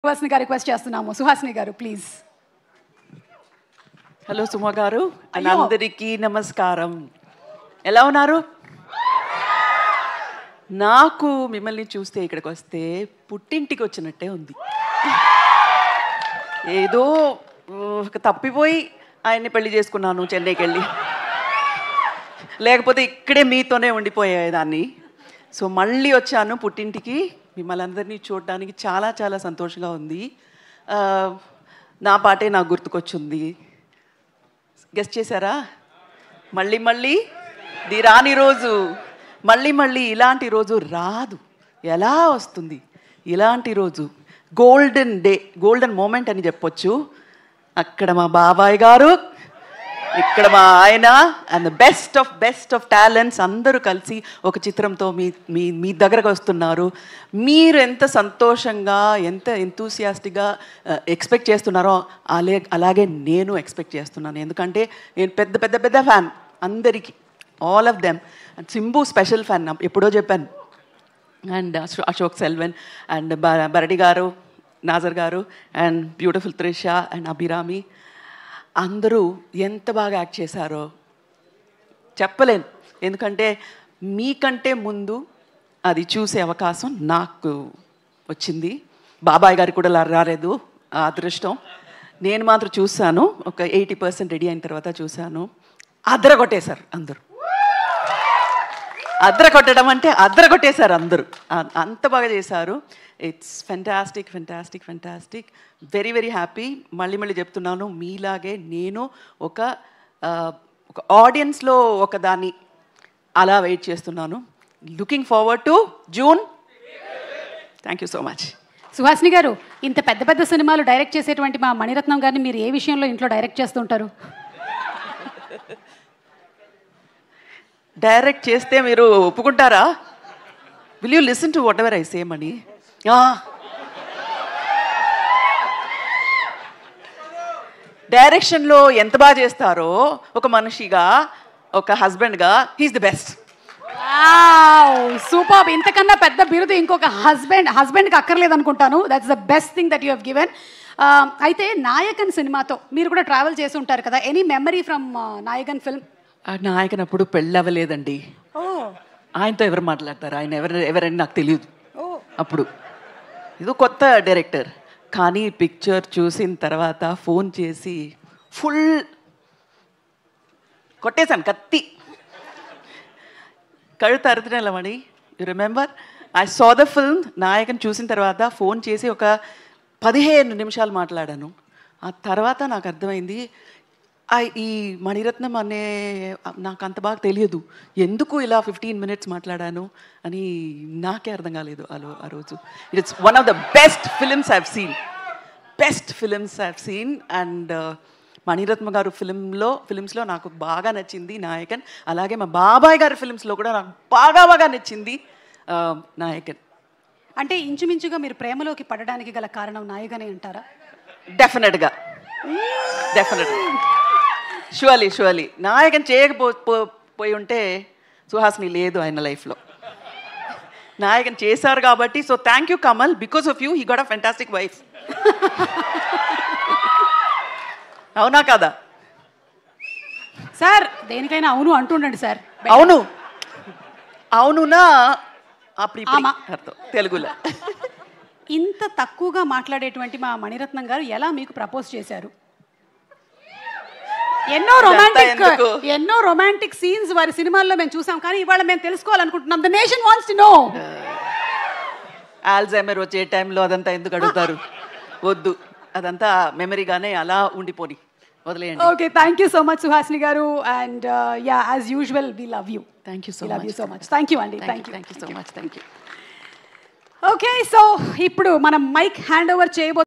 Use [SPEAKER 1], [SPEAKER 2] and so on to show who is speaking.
[SPEAKER 1] సుహాసిని గారు రిక్వెస్ట్ చేస్తున్నాము. సుహాసిని గారు ప్లీజ్.
[SPEAKER 2] హలో సుమ గారు, అందరికీ నమస్కారం. ఎలా ఉన్నారు? నాకు మిమ్మల్ని చూస్తే ఇక్కడికి వస్తే పుట్టింటికి వచ్చినట్టే ఉంది. ఏదో తప్పిపోయి ఆయన్ని పెళ్లి చేసుకున్నాను చెన్నైకి వెళ్ళి, లేకపోతే ఇక్కడే మీతోనే ఉండిపోయేదాన్ని. సో మళ్ళీ వచ్చాను పుట్టింటికి, మిమ్మల్ని అందరినీ చూడడానికి చాలా చాలా సంతోషంగా ఉంది. నా పాటే నాకు గుర్తుకొచ్చింది. గెస్ట్ చేశారా? మళ్ళీ మళ్ళీ ది రాని రోజు, మళ్ళీ మళ్ళీ ఇలాంటి రోజు రాదు. ఎలా వస్తుంది ఇలాంటి రోజు? గోల్డెన్ డే, గోల్డెన్ మూమెంట్ అని చెప్పొచ్చు. అక్కడ మా బాబాయ్ గారు, ఇక్కడ మా ఆయన, and the best of talents అందరూ కలిసి ఒక చిత్రంతో మీ దగ్గరకు వస్తున్నారు. మీరు ఎంత సంతోషంగా, ఎంత ఎంతూసియాస్టిక్గా ఎక్స్పెక్ట్ చేస్తున్నారో అలాగే నేను ఎక్స్పెక్ట్ చేస్తున్నాను. ఎందుకంటే నేను పెద్ద ఫ్యాన్ అందరికీ, all of them. And Simbu special fan, ఎప్పుడో చెప్పాను. అండ్ అశోక్ సెల్వన్ అండ్ బరడి గారు, నాజర్ గారు, and beautiful Trisha and Abhirami అందరూ ఎంత బాగా యాక్ట్ చేశారో చెప్పలేను. ఎందుకంటే మీకంటే ముందు అది చూసే అవకాశం నాకు వచ్చింది. బాబాయ్ గారికి కూడా రాలేదు ఆ అదృష్టం. నేను మాత్రం చూశాను, ఒక 80% రెడీ అయిన తర్వాత చూశాను. అదరగొట్టేశారు అందరూ. అదరగొట్టడం అంటే అదరగొట్టేశారు అందరూ, అంత బాగా చేశారు. It's fantastic. Very happy. మళ్ళీ చెప్తున్నాను, మీలాగే నేను ఒక ఆడియన్స్లో ఒకదాన్ని అలా వెయిట్ చేస్తున్నాను. Looking forward to June. Thank you so much.
[SPEAKER 1] Suhasini గారు, ఇంత పెద్ద సినిమాలు డైరెక్ట్ చేసేటువంటి మా మణిరత్నం గారిని మీరు ఏ విషయంలో ఇంట్లో డైరెక్ట్ చేస్తుంటారు?
[SPEAKER 2] డైరెక్ట్ చేస్తే మీరు ఒప్పుకుంటారా? Will you listen to whatever I say Mani? డైరెక్షన్లో ఎంత బాగా చేస్తారో ఒక మనిషిగా, ఒక హస్బెండ్గా, హీఈస్ ది బెస్ట్.
[SPEAKER 1] సూపర్. ఇంతకన్నా పెద్ద బిరుదు ఇంకొక హస్బెండ్కి అక్కర్లేదు అనుకుంటాను. That's the best thing that you have given. అయితే నాయకన్ సినిమాతో మీరు కూడా ట్రావెల్ చేసి ఉంటారు కదా, any memory from Nayakan film?
[SPEAKER 2] Nayakan అప్పుడు పెళ్ళి అవ్వలేదండి. ఆయనతో ఎవరు మాట్లాడతారు? ఆయన ఎవరని నాకు తెలియదు అప్పుడు. ఇది కొత్త డైరెక్టర్. కానీ పిక్చర్ చూసిన తర్వాత ఫోన్ చేసి ఫుల్ కొట్టేశాను, కత్తి కళ్ళు తరుతున్నమని. You remember? I saw the film. Nayakan చూసిన తర్వాత ఫోన్ చేసి ఒక 15 నిమిషాలు మాట్లాడాను. ఆ తర్వాత నాకు అర్థమైంది, ఈ మణిరత్నం అనే నాకు అంత బాగా తెలియదు, ఎందుకు ఇలా 15 minutes మాట్లాడాను అని నాకే అర్థం కాలేదు ఆ రోజు. It's one of the best films I've seen. And Mani Ratnam గారు ఫిలిమ్స్లో నాకు బాగా నచ్చింది నాయకన్. అలాగే మా బాబాయ్ గారి ఫిలిమ్స్లో కూడా నాకు బాగా నచ్చింది నాయకన్.
[SPEAKER 1] అంటే ఇంచుమించుగా మీరు ప్రేమలోకి పడడానికి గల కారణం నాయకనే అంటారా?
[SPEAKER 2] డెఫినెట్గా షూర్లీ. నాయకన్ చేయకపోయి ఉంటే సుహాసిని లేదు ఆయన లైఫ్లో. నాయకన్ చేశారు కాబట్టి. So thank you Kamal, because of you he got a fantastic wife. అవునా కదా
[SPEAKER 1] సార్? దేనికైనా అవును అంటుండండి సార్.
[SPEAKER 2] అవునునా అప్పుడు తెలుగులో.
[SPEAKER 1] ఇంత తక్కువగా మాట్లాడేటువంటి మా మణిరత్నం గారు ఎలా మీకు ప్రపోజ్ చేశారు? ఎన్నో రొమాంటిక్ సీన్స్ వారి సినిమాల్లో మేము చూసాం, కానీ ఇవాళ మేము తెలుసుకోవాలనుకుంటున్నాం. The nation wants to know.
[SPEAKER 2] Alzheimer వచ్చే టైంలో అదంతా ఎందుకు అడుగుతారు? వద్దు, అదంతా మెమరీగానే అలా ఉండిపోని వదిలేయండి.
[SPEAKER 1] Okay, thank you so much Suhasini garu. And yeah, as usual we love you.
[SPEAKER 2] Thank you so much.
[SPEAKER 1] Thank you అండి. Thank you
[SPEAKER 2] so much. Thank you.
[SPEAKER 1] Okay, so ఇప్పుడు మనం మైక్ హ్యాండ్ ఓవర్ చేయబోతున్నాం.